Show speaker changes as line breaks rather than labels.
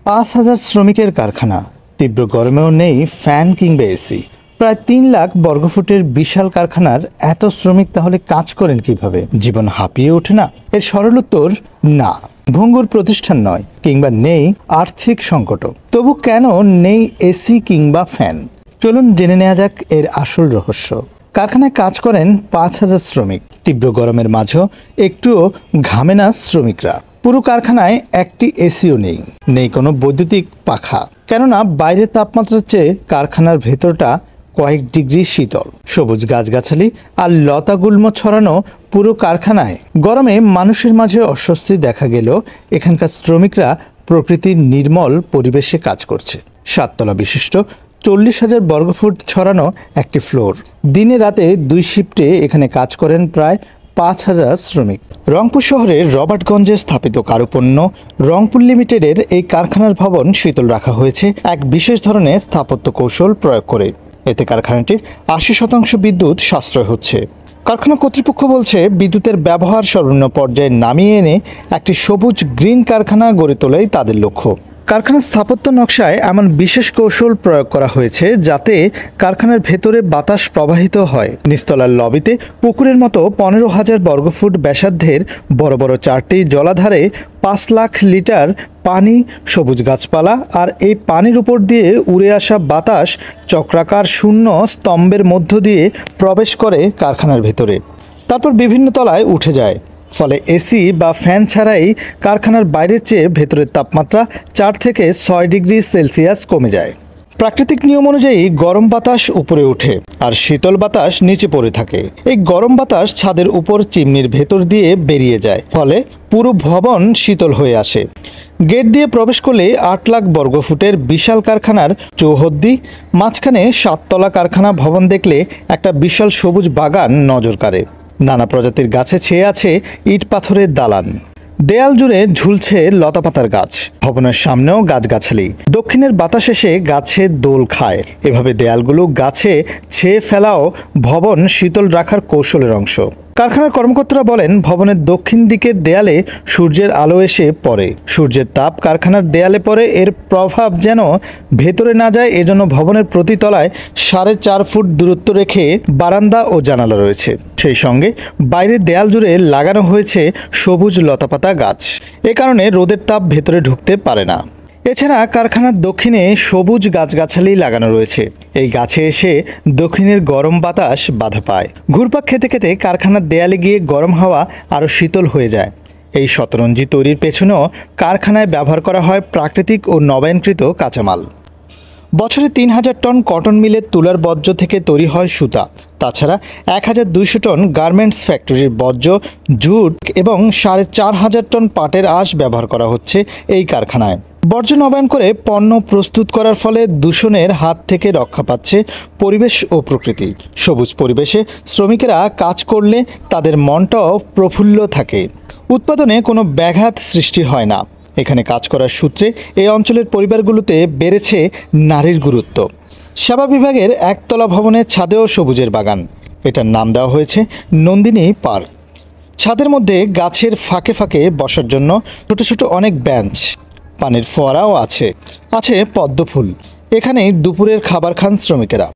৫,০০০ শ্রমিকের কারখানা, তীব্র গরমেও নেই ফ্যান কিংবা এসি। প্রায় ৩ লাখ বর্গফুটের বিশাল কারখানার এত শ্রমিক তাহলে কাজ করেন কিভাবে? জীবন হাঁপিয়ে ওঠে না? এর সরল উত্তর না, ভঙ্গুর প্রতিষ্ঠান নয়, কিংবা নেই আর্থিক সংকটও। তবু কেন নেই এসি কিংবা ফ্যান? চলুন জেনে নেওয়া যাক এর আসল রহস্য। কারখানায় কাজ করেন ৫,০০০ শ্রমিক। তীব্র গরমের মাঝেও একটুও ঘামে না শ্রমিকরা। পুরো কারখানায় একটি এসিও নেই, নেই কোনো বৈদ্যুতিক পাখা। কেননা বাইরের তাপমাত্রার চেয়ে কারখানার ভেতরটা কয়েক ডিগ্রি শীতল। সবুজ গাছগাছালি আর লতাগুল্ম ছড়ানো পুরো কারখানায়। গরমে মানুষের মাঝে অস্বস্তি দেখা গেলেও এখানকার শ্রমিকরা প্রকৃতির নির্মল পরিবেশে কাজ করছে। ৭ তলা বিশিষ্ট ৪০,০০০ বর্গফুট ছড়ানো একটি ফ্লোর। দিনে রাতে ২ শিফটে এখানে কাজ করেন প্রায় ৫,০০০ শ্রমিক। রংপুর শহরের রবার্টগঞ্জে স্থাপিত কারুপণ্য রংপুর লিমিটেডের এই কারখানার ভবন শীতল রাখা হয়েছে এক বিশেষ ধরনের স্থাপত্য কৌশল প্রয়োগ করে। এতে কারখানাটির ৮০% বিদ্যুৎ সাশ্রয় হচ্ছে। কারখানা কর্তৃপক্ষ বলছে, বিদ্যুতের ব্যবহার সর্বনিম্ন পর্যায়ে নামিয়ে এনে একটি সবুজ গ্রিন কারখানা গড়ে তোলাই তাদের লক্ষ্য। কারখানার স্থাপত্য নকশায় এমন বিশেষ কৌশল প্রয়োগ করা হয়েছে যাতে কারখানার ভেতরে বাতাস প্রবাহিত হয়। নিচতলার লবিতে পুকুরের মতো ১৫,০০০ বর্গফুট ব্যাসার্ধের বড় বড় ৪টি জলাধারে ৫ লাখ লিটার পানি, সবুজ গাছপালা আর এই পানির উপর দিয়ে উড়ে আসা বাতাস চক্রাকার শূন্য স্তম্ভের মধ্য দিয়ে প্রবেশ করে কারখানার ভেতরে, তারপর বিভিন্ন তলায় উঠে যায়। ফলে এসি বা ফ্যান ছাড়াই কারখানার বাইরের চেয়ে ভেতরের তাপমাত্রা ৪ থেকে ৬ ডিগ্রি সেলসিয়াস কমে যায়। প্রাকৃতিক নিয়ম অনুযায়ী গরম বাতাস উপরে ওঠে আর শীতল বাতাস নিচে পড়ে থাকে। এই গরম বাতাস ছাদের উপর চিমনির ভেতর দিয়ে বেরিয়ে যায়, ফলে পুরো ভবন শীতল হয়ে আসে। গেট দিয়ে প্রবেশ করলে ৮ লাখ বর্গফুটের বিশাল কারখানার চৌহদ্দি, মাঝখানে ৭ তলা কারখানা ভবন দেখলে একটা বিশাল সবুজ বাগান নজর কাড়ে। নানা প্রজাতির গাছে ছেয়ে আছে ইট পাথরের দালান। দেয়াল জুড়ে ঝুলছে লতাপাতার গাছ। ভবনের সামনেও গাছগাছালি। দক্ষিণের বাতাস এসে গাছে দোল খায়। এভাবে দেয়ালগুলো গাছে ছেয়ে ফেলাও ভবন শীতল রাখার কৌশলের অংশ। কারখানার কর্মকর্তারা বলেন, ভবনের দক্ষিণ দিকের দেয়ালে সূর্যের আলো এসে পড়ে। সূর্যের তাপ কারখানার দেয়ালে পড়ে, এর প্রভাব যেন ভেতরে না যায়, এজন্য ভবনের প্রতি তলায় ৪.৫ ফুট দূরত্ব রেখে বারান্দা ও জানালা রয়েছে। সেই সঙ্গে বাইরের দেয়াল জুড়ে লাগানো হয়েছে সবুজ লতাপাতা গাছ। এ কারণে রোদের তাপ ভেতরে ঢুকতে পারে না। এছাড়া কারখানার দক্ষিণে সবুজ গাছগাছালি লাগানো রয়েছে। এই গাছে এসে দক্ষিণের গরম বাতাস বাধা পায়। ঘুরপাক খেতে খেতে কারখানার দেয়ালে গিয়ে গরম হাওয়া আরও শীতল হয়ে যায়। এই শতরঞ্জি তৈরির পেছনেও কারখানায় ব্যবহার করা হয় প্রাকৃতিক ও নবায়নকৃত কাঁচামাল। বছরে ৩,০০০ টন কটন মিলের তুলার বর্জ্য থেকে তৈরি হয় সুতা। তাছাড়া ১,২০০ টন গার্মেন্টস ফ্যাক্টরির বর্জ্য, জুট এবং ৪,৫০০ টন পাটের আঁশ ব্যবহার করা হচ্ছে এই কারখানায়। বর্জ্য নবায়ন করে পণ্য প্রস্তুত করার ফলে দূষণের হাত থেকে রক্ষা পাচ্ছে পরিবেশ ও প্রকৃতি। সবুজ পরিবেশে শ্রমিকেরা কাজ করলে তাদের মনটাও প্রফুল্ল থাকে। উৎপাদনে কোনো ব্যাঘাত সৃষ্টি হয় না। এখানে কাজ করার সূত্রে এই অঞ্চলের পরিবারগুলোতে বেড়েছে নারীর গুরুত্ব। সেবা বিভাগের একতলা ভবনের ছাদেও সবুজের বাগান। এটার নাম দেওয়া হয়েছে নন্দিনী পার্ক। ছাদের মধ্যে গাছের ফাঁকে ফাঁকে বসার জন্য ছোট ছোট অনেক বেঞ্চ, পানির ফোয়ারাও আছে, পদ্ম ফুল। এখানে দুপুরের খাবার খান শ্রমিকেরা।